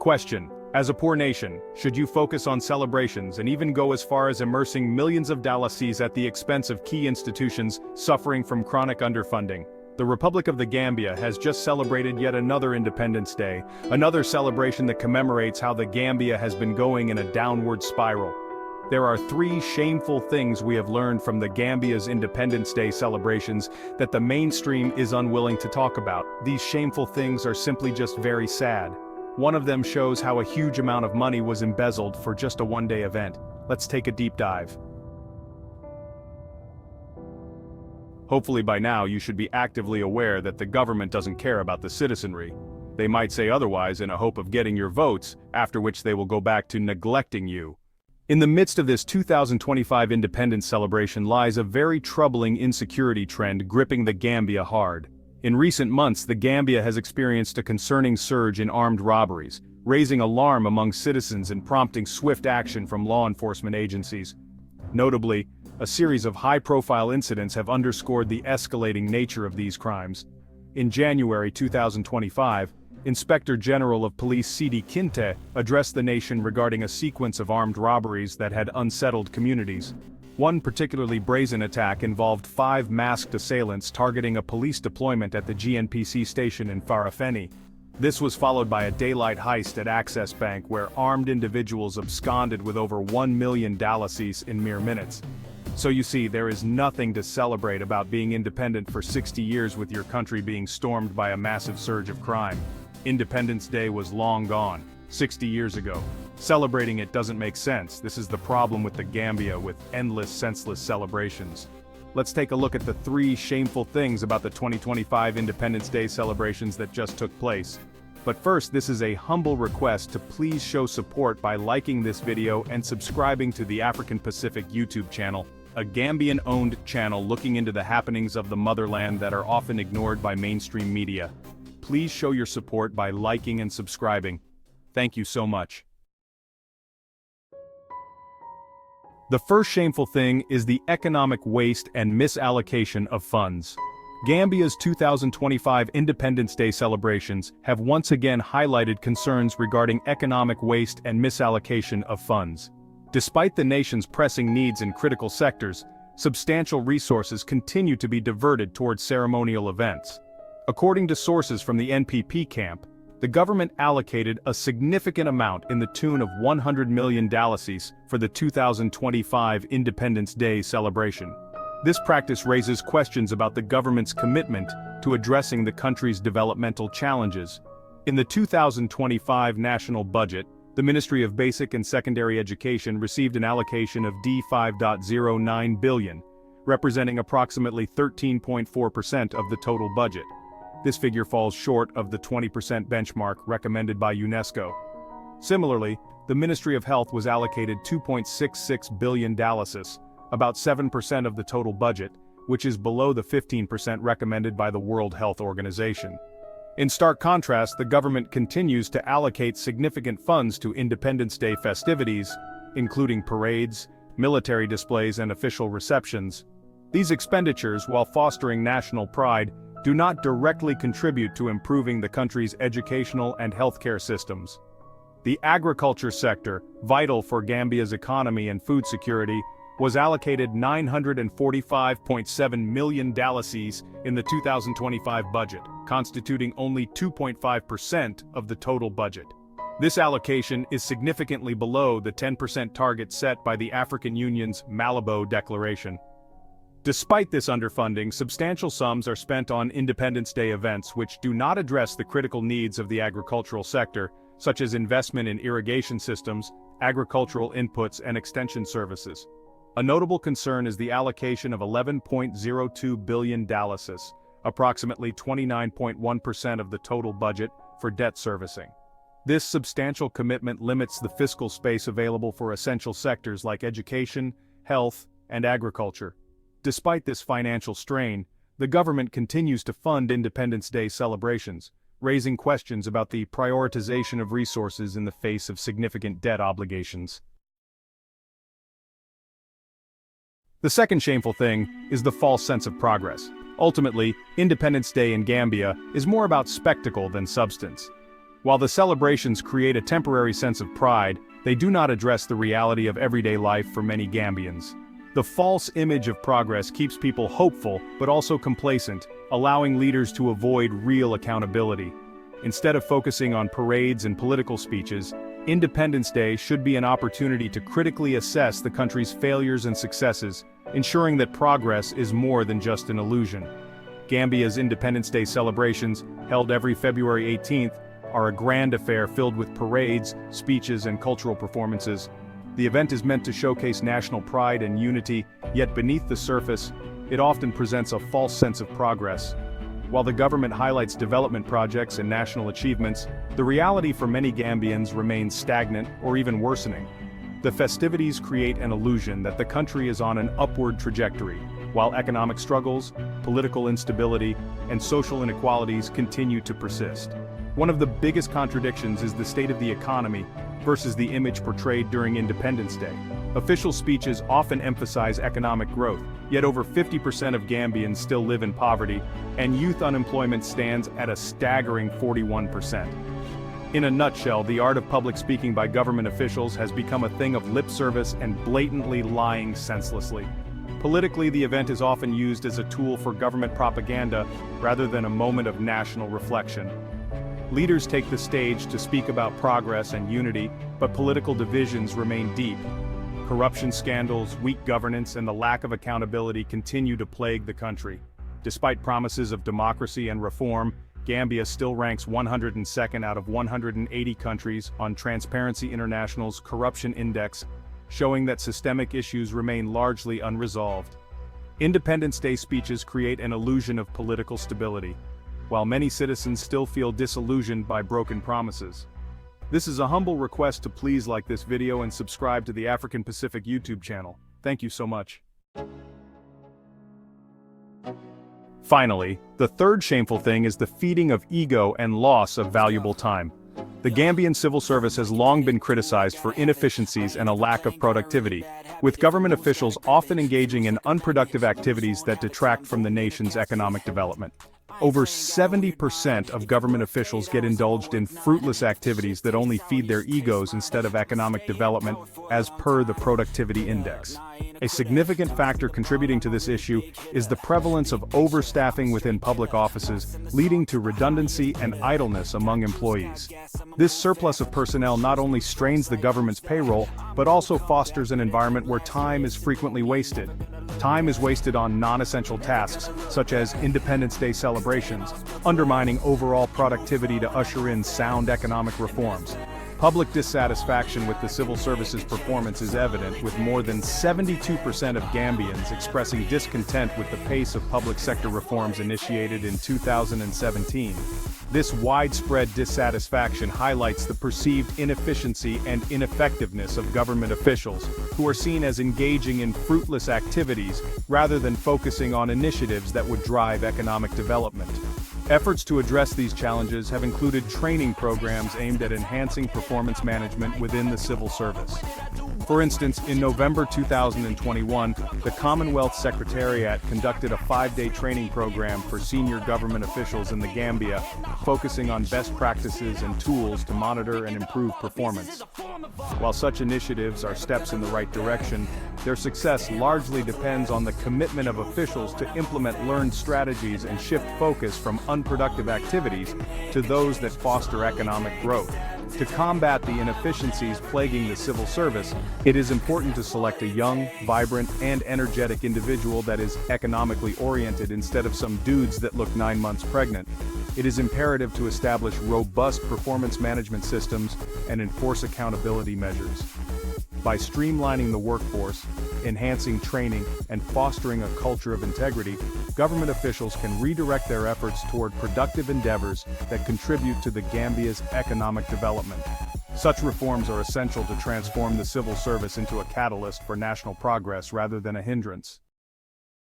Question: as a poor nation, should you focus on celebrations and even go as far as immersing millions of dollars at the expense of key institutions suffering from chronic underfunding? The Republic of the Gambia has just celebrated yet another Independence Day, another celebration that commemorates how the Gambia has been going in a downward spiral. There are three shameful things we have learned from the Gambia's Independence Day celebrations that the mainstream is unwilling to talk about. These shameful things are simply just very sad. One of them shows how a huge amount of money was embezzled for just a one-day event. Let's take a deep dive. Hopefully by now you should be actively aware that the government doesn't care about the citizenry. They might say otherwise in a hope of getting your votes, after which they will go back to neglecting you. In the midst of this 2025 independence celebration lies a very troubling insecurity trend gripping the Gambia hard. In recent months, the Gambia has experienced a concerning surge in armed robberies, raising alarm among citizens and prompting swift action from law enforcement agencies. Notably, a series of high-profile incidents have underscored the escalating nature of these crimes. In January 2025, Inspector General of Police Sidi Kinte addressed the nation regarding a sequence of armed robberies that had unsettled communities. One particularly brazen attack involved 5 masked assailants targeting a police deployment at the GNPC station in Farafenni. This was followed by a daylight heist at Access Bank where armed individuals absconded with over $1 million in mere minutes. So you see, there is nothing to celebrate about being independent for 60 years with your country being stormed by a massive surge of crime. Independence Day was long gone, 60 years ago. Celebrating it doesn't make sense. This is the problem with the Gambia with endless senseless celebrations. Let's take a look at the 3 shameful things about the 2025 Independence Day celebrations that just took place. But first, this is a humble request to please show support by liking this video and subscribing to the African Pacific YouTube channel, a Gambian-owned channel looking into the happenings of the motherland that are often ignored by mainstream media. Please show your support by liking and subscribing. Thank you so much. The first shameful thing is the economic waste and misallocation of funds. Gambia's 2025 Independence Day celebrations have once again highlighted concerns regarding economic waste and misallocation of funds. Despite the nation's pressing needs in critical sectors, substantial resources continue to be diverted towards ceremonial events. According to sources from the NPP camp, the government allocated a significant amount in the tune of $100 million for the 2025 Independence Day celebration. This practice raises questions about the government's commitment to addressing the country's developmental challenges. In the 2025 national budget, the Ministry of Basic and Secondary Education received an allocation of D5.09 billion, representing approximately 13.4% of the total budget. This figure falls short of the 20% benchmark recommended by UNESCO. Similarly, the Ministry of Health was allocated $2.66 billion, about 7% of the total budget, which is below the 15% recommended by the World Health Organization. In stark contrast, the government continues to allocate significant funds to Independence Day festivities, including parades, military displays and official receptions. These expenditures, while fostering national pride, do not directly contribute to improving the country's educational and healthcare systems. The agriculture sector, vital for Gambia's economy and food security, was allocated $945.7 million in the 2025 budget, constituting only 2.5% of the total budget. This allocation is significantly below the 10% target set by the African Union's Malabo Declaration. Despite this underfunding, substantial sums are spent on Independence Day events which do not address the critical needs of the agricultural sector, such as investment in irrigation systems, agricultural inputs and extension services. A notable concern is the allocation of $11.02 billion, approximately 29.1% of the total budget, for debt servicing. This substantial commitment limits the fiscal space available for essential sectors like education, health, and agriculture. Despite this financial strain, the government continues to fund Independence Day celebrations, raising questions about the prioritization of resources in the face of significant debt obligations. The second shameful thing is the false sense of progress. Ultimately, Independence Day in Gambia is more about spectacle than substance. While the celebrations create a temporary sense of pride, they do not address the reality of everyday life for many Gambians. The false image of progress keeps people hopeful but also complacent, allowing leaders to avoid real accountability. Instead of focusing on parades and political speeches, Independence Day should be an opportunity to critically assess the country's failures and successes, ensuring that progress is more than just an illusion. Gambia's Independence Day celebrations, held every February 18th, are a grand affair filled with parades, speeches, and cultural performances. The event is meant to showcase national pride and unity, yet beneath the surface, it often presents a false sense of progress. While the government highlights development projects and national achievements, the reality for many Gambians remains stagnant or even worsening. The festivities create an illusion that the country is on an upward trajectory, while economic struggles, political instability, and social inequalities continue to persist. One of the biggest contradictions is the state of the economy versus the image portrayed during Independence Day. Official speeches often emphasize economic growth, yet over 50% of Gambians still live in poverty, and youth unemployment stands at a staggering 41%. In a nutshell, the art of public speaking by government officials has become a thing of lip service and blatantly lying senselessly. Politically, the event is often used as a tool for government propaganda rather than a moment of national reflection. Leaders take the stage to speak about progress and unity, but political divisions remain deep. Corruption scandals, weak governance, and the lack of accountability continue to plague the country. Despite promises of democracy and reform, Gambia still ranks 102nd out of 180 countries on Transparency International's Corruption Index, showing that systemic issues remain largely unresolved. Independence Day speeches create an illusion of political stability, while many citizens still feel disillusioned by broken promises. This is a humble request to please like this video and subscribe to the African Pacific YouTube channel. Thank you so much. Finally, the third shameful thing is the feeding of ego and loss of valuable time. The Gambian civil service has long been criticized for inefficiencies and a lack of productivity, with government officials often engaging in unproductive activities that detract from the nation's economic development. Over 70% of government officials get indulged in fruitless activities that only feed their egos instead of economic development, as per the Productivity Index. A significant factor contributing to this issue is the prevalence of overstaffing within public offices, leading to redundancy and idleness among employees. This surplus of personnel not only strains the government's payroll, but also fosters an environment where time is frequently wasted. Time is wasted on non-essential tasks, such as Independence Day celebrations, undermining overall productivity to usher in sound economic reforms. Public dissatisfaction with the civil service's performance is evident, with more than 72% of Gambians expressing discontent with the pace of public sector reforms initiated in 2017. This widespread dissatisfaction highlights the perceived inefficiency and ineffectiveness of government officials, who are seen as engaging in fruitless activities rather than focusing on initiatives that would drive economic development. Efforts to address these challenges have included training programs aimed at enhancing performance management within the civil service. For instance, in November 2021, the Commonwealth Secretariat conducted a 5-day training program for senior government officials in the Gambia, focusing on best practices and tools to monitor and improve performance. While such initiatives are steps in the right direction, their success largely depends on the commitment of officials to implement learned strategies and shift focus from unproductive activities to those that foster economic growth. To combat the inefficiencies plaguing the civil service, it is important to select a young, vibrant, and energetic individual that is economically oriented instead of some dudes that look 9 months pregnant. It is imperative to establish robust performance management systems and enforce accountability measures. By streamlining the workforce, enhancing training, and fostering a culture of integrity, government officials can redirect their efforts toward productive endeavors that contribute to the Gambia's economic development. Such reforms are essential to transform the civil service into a catalyst for national progress rather than a hindrance.